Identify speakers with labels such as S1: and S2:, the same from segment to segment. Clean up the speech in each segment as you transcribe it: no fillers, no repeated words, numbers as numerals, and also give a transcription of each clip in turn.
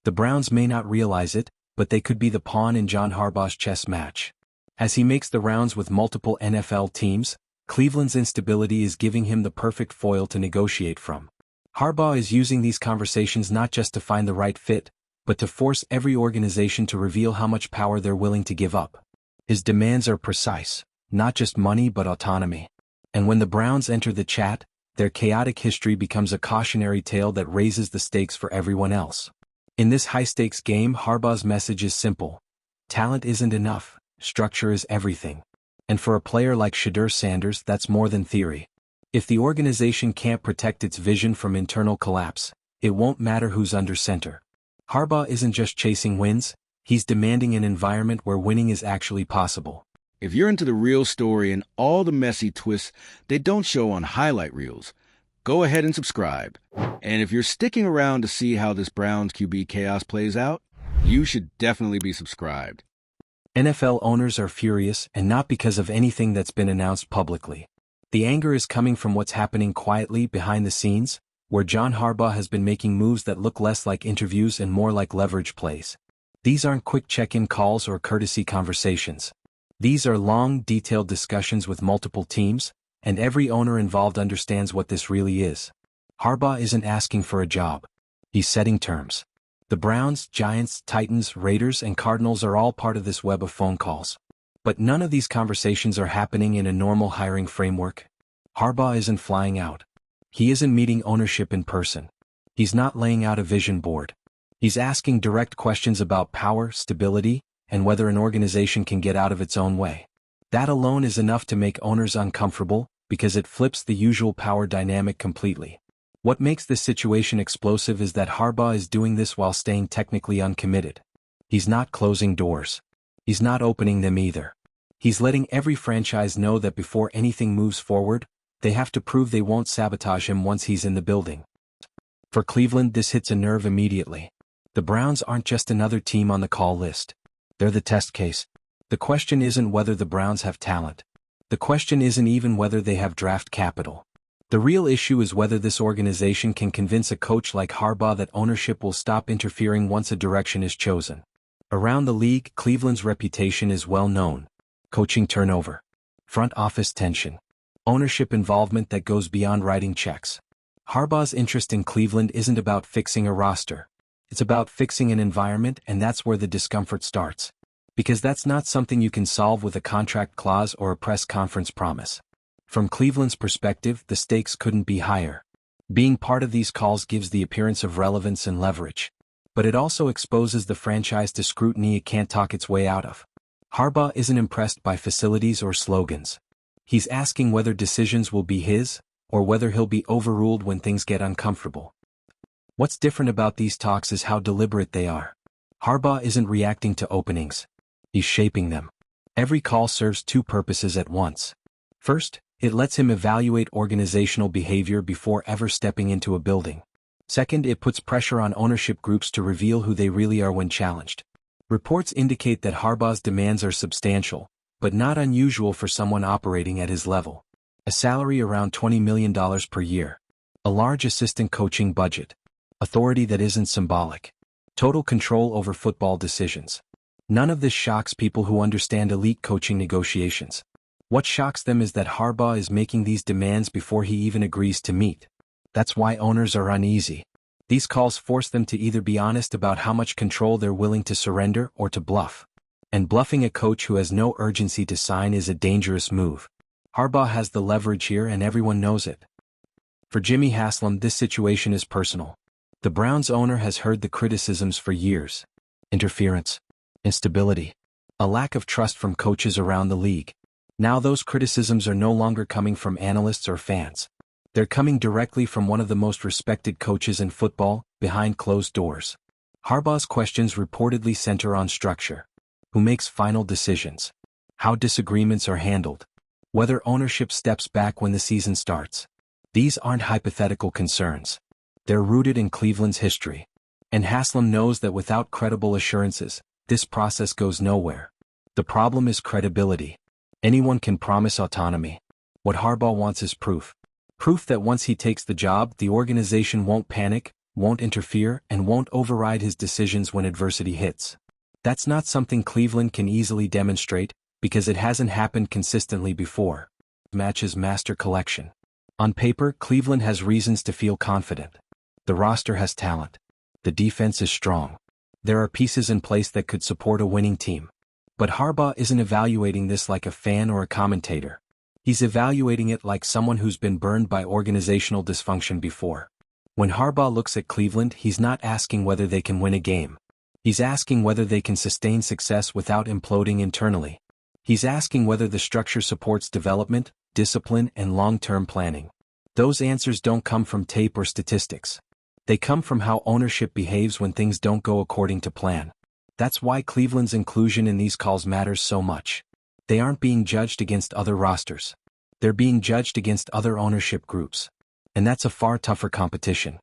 S1: The Browns may not realize it, but they could be the pawn in John Harbaugh's chess match. As he makes the rounds with multiple NFL teams, Cleveland's instability is giving him the perfect foil to negotiate from. Harbaugh is using these conversations not just to find the right fit, but to force every organization to reveal how much power they're willing to give up. His demands are precise, not just money but autonomy. And when the Browns enter the chat, their chaotic history becomes a cautionary tale that raises the stakes for everyone else. In this high-stakes game, Harbaugh's message is simple. Talent isn't enough, structure is everything. And for a player like SHEDEUR Sanders, that's more than theory. If the organization can't protect its vision from internal collapse, it won't matter who's under center. Harbaugh isn't just chasing wins, he's demanding an environment where winning is actually possible.
S2: If you're into the real story and all the messy twists they don't show on highlight reels, go ahead and subscribe. And if you're sticking around to see how this Browns QB chaos plays out, you should definitely be subscribed.
S1: NFL owners are furious, and not because of anything that's been announced publicly. The anger is coming from what's happening quietly behind the scenes, where John Harbaugh has been making moves that look less like interviews and more like leverage plays. These aren't quick check-in calls or courtesy conversations. These are long, detailed discussions with multiple teams, and every owner involved understands what this really is. Harbaugh isn't asking for a job. He's setting terms. The Browns, Giants, Titans, Raiders, and Cardinals are all part of this web of phone calls. But none of these conversations are happening in a normal hiring framework. Harbaugh isn't flying out. He isn't meeting ownership in person. He's not laying out a vision board. He's asking direct questions about power, stability, and whether an organization can get out of its own way. That alone is enough to make owners uncomfortable, because it flips the usual power dynamic completely. What makes this situation explosive is that Harbaugh is doing this while staying technically uncommitted. He's not closing doors. He's not opening them either. He's letting every franchise know that before anything moves forward, they have to prove they won't sabotage him once he's in the building. For Cleveland, this hits a nerve immediately. The Browns aren't just another team on the call list. They're the test case. The question isn't whether the Browns have talent. The question isn't even whether they have draft capital. The real issue is whether this organization can convince a coach like Harbaugh that ownership will stop interfering once a direction is chosen. Around the league, Cleveland's reputation is well known. Coaching turnover, front office tension, ownership involvement that goes beyond writing checks. Harbaugh's interest in Cleveland isn't about fixing a roster. It's about fixing an environment, and that's where the discomfort starts. Because that's not something you can solve with a contract clause or a press conference promise. From Cleveland's perspective, the stakes couldn't be higher. Being part of these calls gives the appearance of relevance and leverage. But it also exposes the franchise to scrutiny it can't talk its way out of. Harbaugh isn't impressed by facilities or slogans. He's asking whether decisions will be his, or whether he'll be overruled when things get uncomfortable. What's different about these talks is how deliberate they are. Harbaugh isn't reacting to openings. He's shaping them. Every call serves two purposes at once. First, it lets him evaluate organizational behavior before ever stepping into a building. Second, it puts pressure on ownership groups to reveal who they really are when challenged. Reports indicate that Harbaugh's demands are substantial, but not unusual for someone operating at his level. A salary around $20 million per year. A large assistant coaching budget. Authority that isn't symbolic. Total control over football decisions. None of this shocks people who understand elite coaching negotiations. What shocks them is that Harbaugh is making these demands before he even agrees to meet. That's why owners are uneasy. These calls force them to either be honest about how much control they're willing to surrender or to bluff. And bluffing a coach who has no urgency to sign is a dangerous move. Harbaugh has the leverage here and everyone knows it. For Jimmy Haslam, this situation is personal. The Browns owner has heard the criticisms for years. Interference. Instability. A lack of trust from coaches around the league. Now those criticisms are no longer coming from analysts or fans. They're coming directly from one of the most respected coaches in football, behind closed doors. Harbaugh's questions reportedly center on structure. Who makes final decisions? How disagreements are handled? Whether ownership steps back when the season starts. These aren't hypothetical concerns. They're rooted in Cleveland's history. And Haslam knows that without credible assurances, this process goes nowhere. The problem is credibility. Anyone can promise autonomy. What Harbaugh wants is proof. Proof that once he takes the job, the organization won't panic, won't interfere, and won't override his decisions when adversity hits. That's not something Cleveland can easily demonstrate, because it hasn't happened consistently before. Matches master collection. On paper, Cleveland has reasons to feel confident. The roster has talent. The defense is strong. There are pieces in place that could support a winning team. But Harbaugh isn't evaluating this like a fan or a commentator. He's evaluating it like someone who's been burned by organizational dysfunction before. When Harbaugh looks at Cleveland, he's not asking whether they can win a game. He's asking whether they can sustain success without imploding internally. He's asking whether the structure supports development, discipline, and long-term planning. Those answers don't come from tape or statistics. They come from how ownership behaves when things don't go according to plan. That's why Cleveland's inclusion in these calls matters so much. They aren't being judged against other rosters. They're being judged against other ownership groups. And that's a far tougher competition.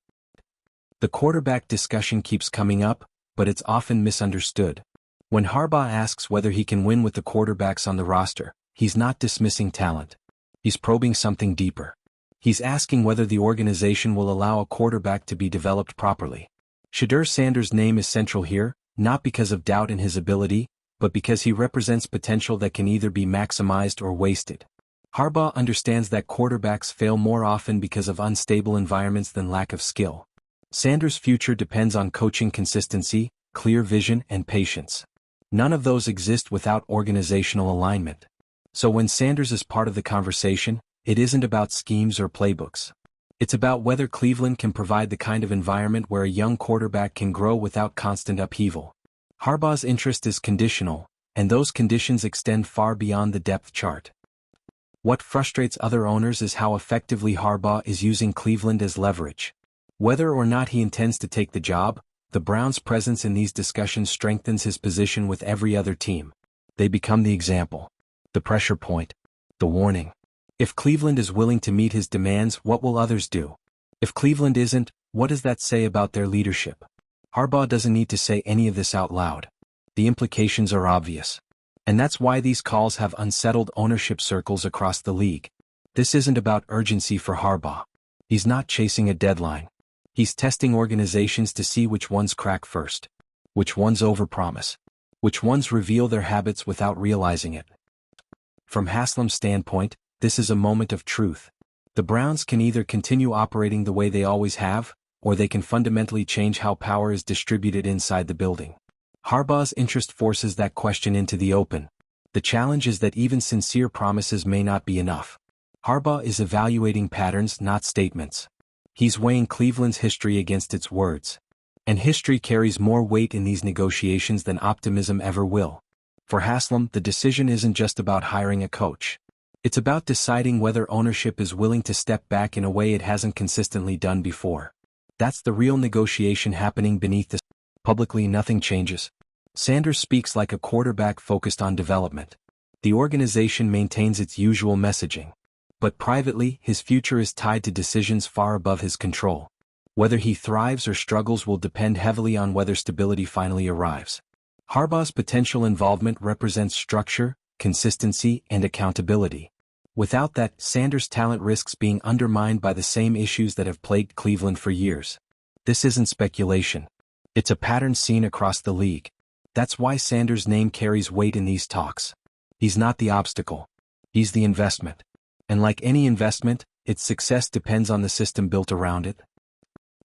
S1: The quarterback discussion keeps coming up, but it's often misunderstood. When Harbaugh asks whether he can win with the quarterbacks on the roster, he's not dismissing talent. He's probing something deeper. He's asking whether the organization will allow a quarterback to be developed properly. SHEDEUR Sanders' name is central here, not because of doubt in his ability, but because he represents potential that can either be maximized or wasted. Harbaugh understands that quarterbacks fail more often because of unstable environments than lack of skill. Sanders' future depends on coaching consistency, clear vision, and patience. None of those exist without organizational alignment. So when Sanders is part of the conversation, it isn't about schemes or playbooks. It's about whether Cleveland can provide the kind of environment where a young quarterback can grow without constant upheaval. Harbaugh's interest is conditional, and those conditions extend far beyond the depth chart. What frustrates other owners is how effectively Harbaugh is using Cleveland as leverage. Whether or not he intends to take the job, the Browns' presence in these discussions strengthens his position with every other team. They become the example, the pressure point, the warning. If Cleveland is willing to meet his demands, what will others do? If Cleveland isn't, what does that say about their leadership? Harbaugh doesn't need to say any of this out loud. The implications are obvious. And that's why these calls have unsettled ownership circles across the league. This isn't about urgency for Harbaugh. He's not chasing a deadline. He's testing organizations to see which ones crack first, which ones overpromise, which ones reveal their habits without realizing it. From Haslam's standpoint, this is a moment of truth. The Browns can either continue operating the way they always have, or they can fundamentally change how power is distributed inside the building. Harbaugh's interest forces that question into the open. The challenge is that even sincere promises may not be enough. Harbaugh is evaluating patterns, not statements. He's weighing Cleveland's history against its words. And history carries more weight in these negotiations than optimism ever will. For Haslam, the decision isn't just about hiring a coach. It's about deciding whether ownership is willing to step back in a way it hasn't consistently done before. That's the real negotiation happening beneath the surface. Publicly, nothing changes. Sanders speaks like a quarterback focused on development. The organization maintains its usual messaging. But privately, his future is tied to decisions far above his control. Whether he thrives or struggles will depend heavily on whether stability finally arrives. Harbaugh's potential involvement represents structure, consistency, and accountability. Without that, Sanders' talent risks being undermined by the same issues that have plagued Cleveland for years. This isn't speculation. It's a pattern seen across the league. That's why Sanders' name carries weight in these talks. He's not the obstacle. He's the investment. And like any investment, its success depends on the system built around it.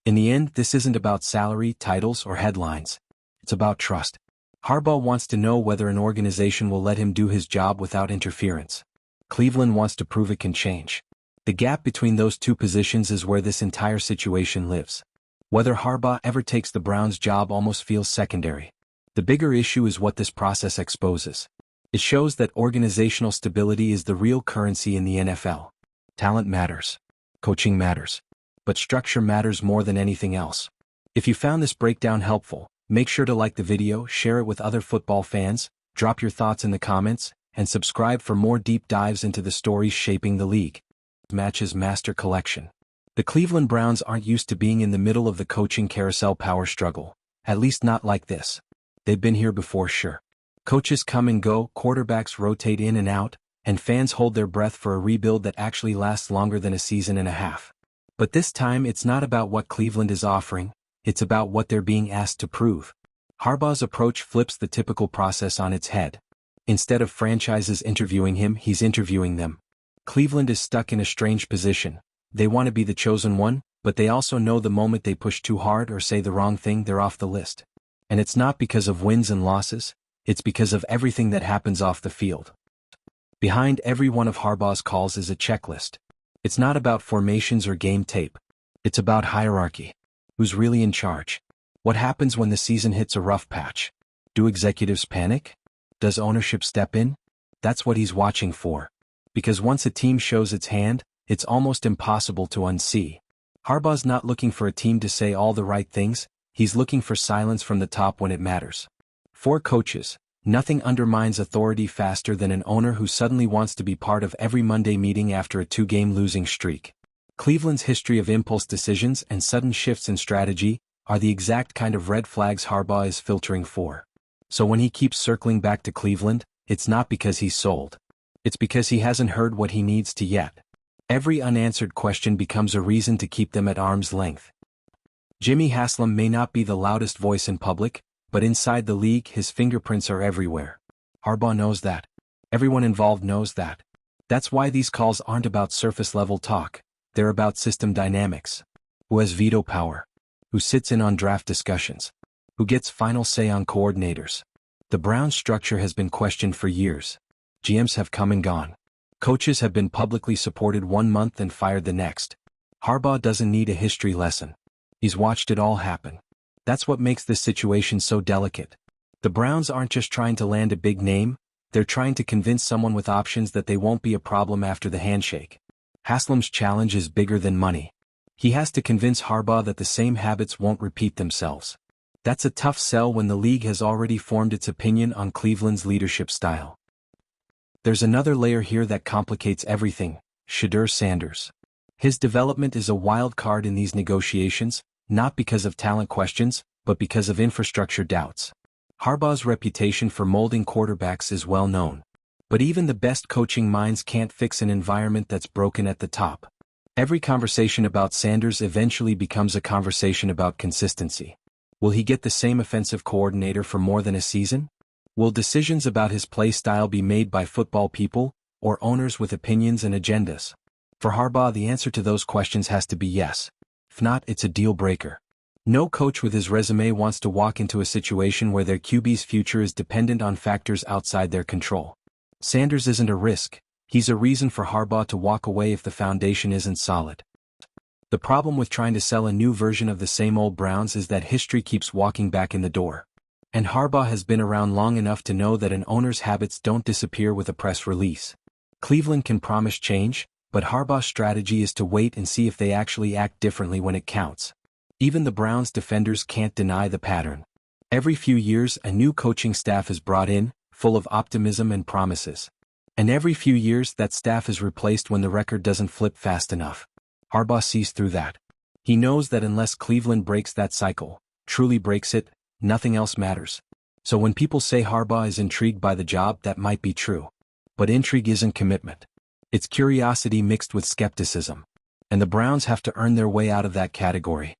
S1: In the end, this isn't about salary, titles, or headlines. It's about trust. Harbaugh wants to know whether an organization will let him do his job without interference. Cleveland wants to prove it can change. The gap between those two positions is where this entire situation lives. Whether Harbaugh ever takes the Browns' job almost feels secondary. The bigger issue is what this process exposes. It shows that organizational stability is the real currency in the NFL. Talent matters. Coaching matters. But structure matters more than anything else. If you found this breakdown helpful, make sure to like the video, share it with other football fans, drop your thoughts in the comments, and subscribe for more deep dives into the stories shaping the league. Matches Master Collection. The Cleveland Browns aren't used to being in the middle of the coaching carousel power struggle, at least not like this. They've been here before, sure. Coaches come and go, quarterbacks rotate in and out, and fans hold their breath for a rebuild that actually lasts longer than a season and a half. But this time it's not about what Cleveland is offering, it's about what they're being asked to prove. Harbaugh's approach flips the typical process on its head. Instead of franchises interviewing him, he's interviewing them. Cleveland is stuck in a strange position. They want to be the chosen one, but they also know the moment they push too hard or say the wrong thing, they're off the list. And it's not because of wins and losses, it's because of everything that happens off the field. Behind every one of Harbaugh's calls is a checklist. It's not about formations or game tape. It's about hierarchy. Who's really in charge? What happens when the season hits a rough patch? Do executives panic? Does ownership step in? That's what he's watching for. Because once a team shows its hand, it's almost impossible to unsee. Harbaugh's not looking for a team to say all the right things, he's looking for silence from the top when it matters. For coaches, nothing undermines authority faster than an owner who suddenly wants to be part of every Monday meeting after a 2-game losing streak. Cleveland's history of impulse decisions and sudden shifts in strategy are the exact kind of red flags Harbaugh is filtering for. So when he keeps circling back to Cleveland, it's not because he's sold. It's because he hasn't heard what he needs to yet. Every unanswered question becomes a reason to keep them at arm's length. Jimmy Haslam may not be the loudest voice in public, but inside the league his fingerprints are everywhere. Harbaugh knows that. Everyone involved knows that. That's why these calls aren't about surface-level talk, they're about system dynamics. Who has veto power? Who sits in on draft discussions? Who gets final say on coordinators? The Browns' structure has been questioned for years. GMs have come and gone. Coaches have been publicly supported 1 month and fired the next. Harbaugh doesn't need a history lesson. He's watched it all happen. That's what makes this situation so delicate. The Browns aren't just trying to land a big name, they're trying to convince someone with options that they won't be a problem after the handshake. Haslam's challenge is bigger than money. He has to convince Harbaugh that the same habits won't repeat themselves. That's a tough sell when the league has already formed its opinion on Cleveland's leadership style. There's another layer here that complicates everything: SHEDEUR Sanders. His development is a wild card in these negotiations, not because of talent questions, but because of infrastructure doubts. Harbaugh's reputation for molding quarterbacks is well known. But even the best coaching minds can't fix an environment that's broken at the top. Every conversation about Sanders eventually becomes a conversation about consistency. Will he get the same offensive coordinator for more than a season? Will decisions about his play style be made by football people, or owners with opinions and agendas? For Harbaugh, the answer to those questions has to be yes. If not, it's a deal breaker. No coach with his resume wants to walk into a situation where their QB's future is dependent on factors outside their control. Sanders isn't a risk, he's a reason for Harbaugh to walk away if the foundation isn't solid. The problem with trying to sell a new version of the same old Browns is that history keeps walking back in the door. And Harbaugh has been around long enough to know that an owner's habits don't disappear with a press release. Cleveland can promise change, but Harbaugh's strategy is to wait and see if they actually act differently when it counts. Even the Browns' defenders can't deny the pattern. Every few years a new coaching staff is brought in, full of optimism and promises. And every few years that staff is replaced when the record doesn't flip fast enough. Harbaugh sees through that. He knows that unless Cleveland breaks that cycle, truly breaks it, nothing else matters. So when people say Harbaugh is intrigued by the job, that might be true. But intrigue isn't commitment. It's curiosity mixed with skepticism. And the Browns have to earn their way out of that category.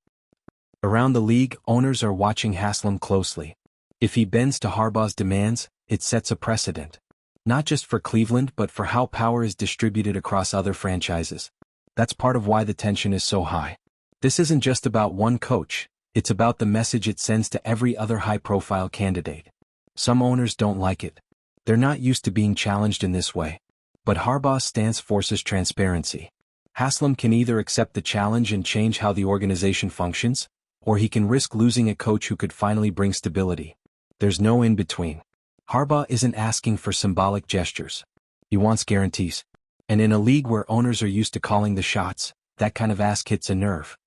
S1: Around the league, owners are watching Haslam closely. If he bends to Harbaugh's demands, it sets a precedent. Not just for Cleveland but for how power is distributed across other franchises. That's part of why the tension is so high. This isn't just about one coach, it's about the message it sends to every other high-profile candidate. Some owners don't like it. They're not used to being challenged in this way. But Harbaugh's stance forces transparency. Haslam can either accept the challenge and change how the organization functions, or he can risk losing a coach who could finally bring stability. There's no in-between. Harbaugh isn't asking for symbolic gestures. He wants guarantees. And in a league where owners are used to calling the shots, that kind of ask hits a nerve.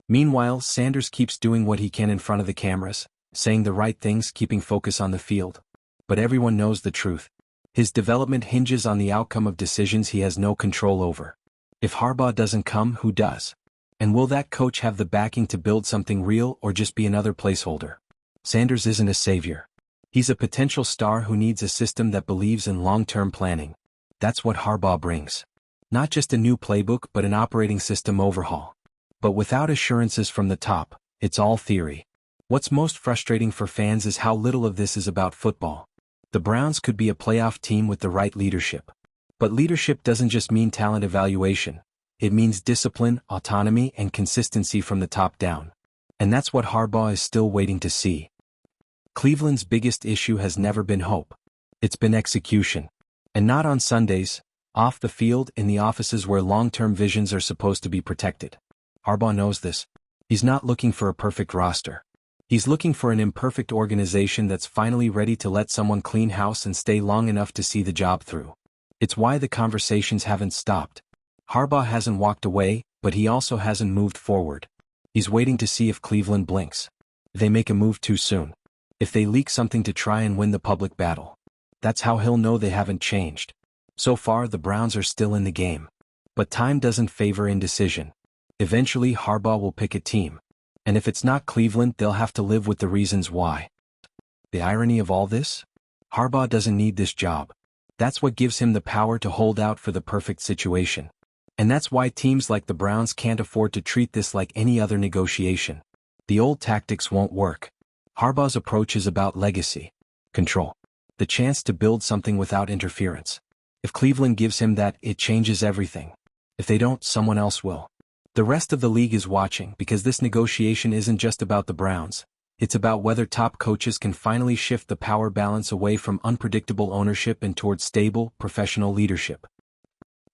S1: Meanwhile, Sanders keeps doing what he can in front of the cameras, saying the right things, keeping focus on the field. But everyone knows the truth. His development hinges on the outcome of decisions he has no control over. If Harbaugh doesn't come, who does? And will that coach have the backing to build something real or just be another placeholder? Sanders isn't a savior. He's a potential star who needs a system that believes in long-term planning. That's what Harbaugh brings. Not just a new playbook but an operating system overhaul. But without assurances from the top, It's all theory. What's most frustrating for fans is how little of this is about football. The Browns could be a playoff team with the right leadership. But leadership doesn't just mean talent evaluation. It means discipline, autonomy, and consistency from the top down. And that's what Harbaugh is still waiting to see. Cleveland's biggest issue has never been hope. It's been execution. And not on Sundays, off the field, in the offices where long-term visions are supposed to be protected. Harbaugh knows this. He's not looking for a perfect roster. He's looking for an imperfect organization that's finally ready to let someone clean house and stay long enough to see the job through. It's why the conversations haven't stopped. Harbaugh hasn't walked away, but he also hasn't moved forward. He's waiting to see if Cleveland blinks. If they make a move too soon. If they leak something to try and win the public battle. That's how he'll know they haven't changed. So far, the Browns are still in the game. But time doesn't favor indecision. Eventually, Harbaugh will pick a team. And if it's not Cleveland, they'll have to live with the reasons why. The irony of all this? Harbaugh doesn't need this job. That's what gives him the power to hold out for the perfect situation. And that's why teams like the Browns can't afford to treat this like any other negotiation. The old tactics won't work. Harbaugh's approach is about legacy, control, the chance to build something without interference. If Cleveland gives him that, it changes everything. If they don't, someone else will. The rest of the league is watching because this negotiation isn't just about the Browns. It's about whether top coaches can finally shift the power balance away from unpredictable ownership and towards stable, professional leadership.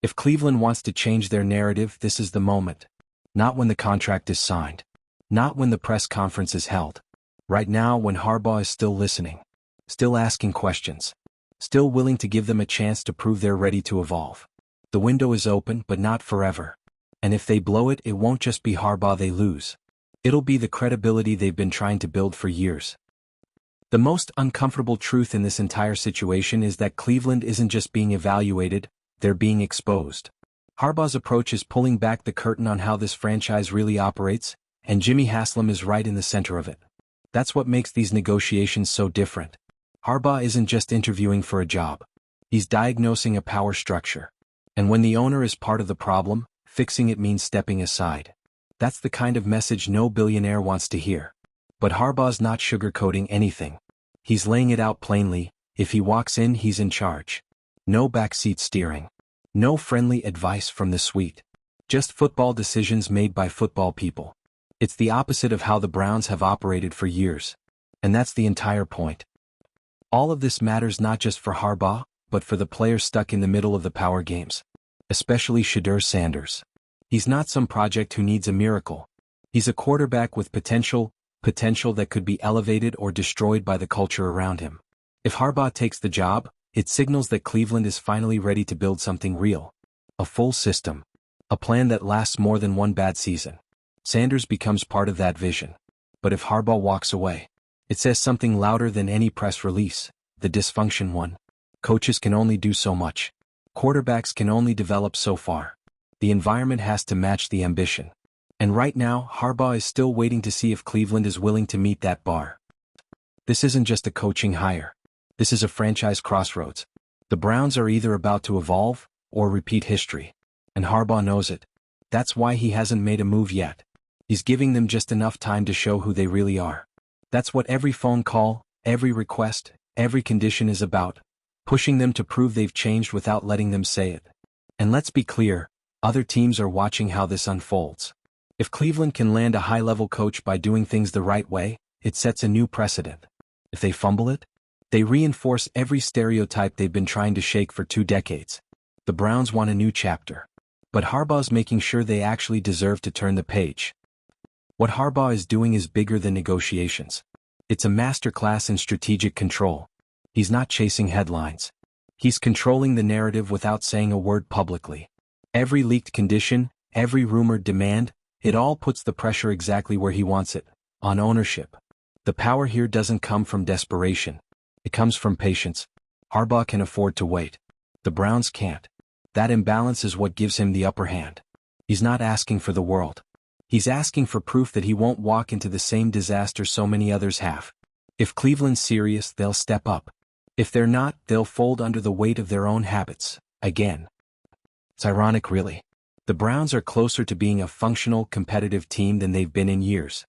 S1: If Cleveland wants to change their narrative, this is the moment. Not when the contract is signed. Not when the press conference is held. Right now, when Harbaugh is still listening. Still asking questions. Still willing to give them a chance to prove they're ready to evolve. The window is open, but not forever. And if they blow it, it won't just be Harbaugh they lose. It'll be the credibility they've been trying to build for years. The most uncomfortable truth in this entire situation is that Cleveland isn't just being evaluated, they're being exposed. Harbaugh's approach is pulling back the curtain on how this franchise really operates, and Jimmy Haslam is right in the center of it. That's what makes these negotiations so different. Harbaugh isn't just interviewing for a job. He's diagnosing a power structure. And when the owner is part of the problem, fixing it means stepping aside. That's the kind of message no billionaire wants to hear. But Harbaugh's not sugarcoating anything. He's laying it out plainly. If he walks in, he's in charge. No backseat steering. No friendly advice from the suite. Just football decisions made by football people. It's the opposite of how the Browns have operated for years. And that's the entire point. All of this matters not just for Harbaugh, but for the players stuck in the middle of the power games. Especially SHEDEUR Sanders. He's not some project who needs a miracle. He's a quarterback with potential that could be elevated or destroyed by the culture around him. If Harbaugh takes the job, it signals that Cleveland is finally ready to build something real. A full system. A plan that lasts more than one bad season. Sanders becomes part of that vision. But if Harbaugh walks away, it says something louder than any press release. The dysfunction won. Coaches can only do so much. Quarterbacks can only develop so far. The environment has to match the ambition. And right now, Harbaugh is still waiting to see if Cleveland is willing to meet that bar. This isn't just a coaching hire. This is a franchise crossroads. The Browns are either about to evolve, or repeat history. And Harbaugh knows it. That's why he hasn't made a move yet. He's giving them just enough time to show who they really are. That's what every phone call, every request, every condition is about. Pushing them to prove they've changed without letting them say it. And let's be clear, other teams are watching how this unfolds. If Cleveland can land a high-level coach by doing things the right way, it sets a new precedent. If they fumble it, they reinforce every stereotype they've been trying to shake for 2 decades. The Browns want a new chapter. But Harbaugh's making sure they actually deserve to turn the page. What Harbaugh is doing is bigger than negotiations. It's a masterclass in strategic control. He's not chasing headlines. He's controlling the narrative without saying a word publicly. Every leaked condition, every rumored demand, it all puts the pressure exactly where he wants it, on ownership. The power here doesn't come from desperation. It comes from patience. Harbaugh can afford to wait. The Browns can't. That imbalance is what gives him the upper hand. He's not asking for the world. He's asking for proof that he won't walk into the same disaster so many others have. If Cleveland's serious, they'll step up. If they're not, they'll fold under the weight of their own habits, again. It's ironic, really. The Browns are closer to being a functional, competitive team than they've been in years.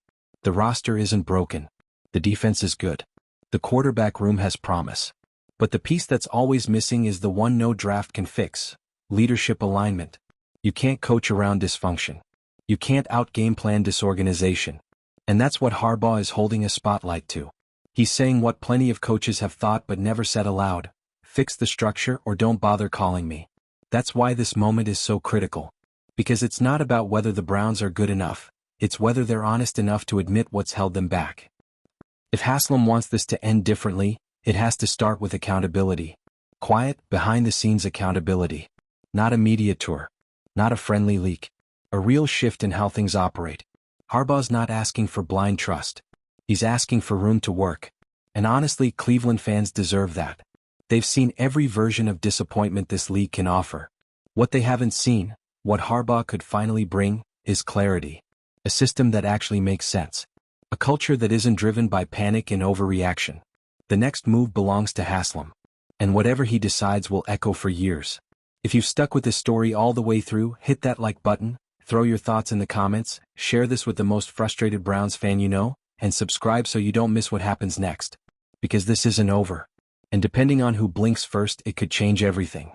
S1: The roster isn't broken. The defense is good. The quarterback room has promise. But the piece that's always missing is the one no draft can fix: leadership alignment. You can't coach around dysfunction. You can't out-game plan disorganization. And that's what Harbaugh is holding a spotlight to. He's saying what plenty of coaches have thought but never said aloud: fix the structure or don't bother calling me. That's why this moment is so critical. Because it's not about whether the Browns are good enough, it's whether they're honest enough to admit what's held them back. If Haslam wants this to end differently, it has to start with accountability. Quiet, behind-the-scenes accountability. Not a media tour. Not a friendly leak. A real shift in how things operate. Harbaugh's not asking for blind trust. He's asking for room to work. And honestly, Cleveland fans deserve that. They've seen every version of disappointment this league can offer. What they haven't seen, what Harbaugh could finally bring, is clarity. A system that actually makes sense. A culture that isn't driven by panic and overreaction. The next move belongs to Haslam. And whatever he decides will echo for years. If you've stuck with this story all the way through, hit that like button, throw your thoughts in the comments, share this with the most frustrated Browns fan you know, and subscribe so you don't miss what happens next. Because this isn't over. And depending on who blinks first, it could change everything.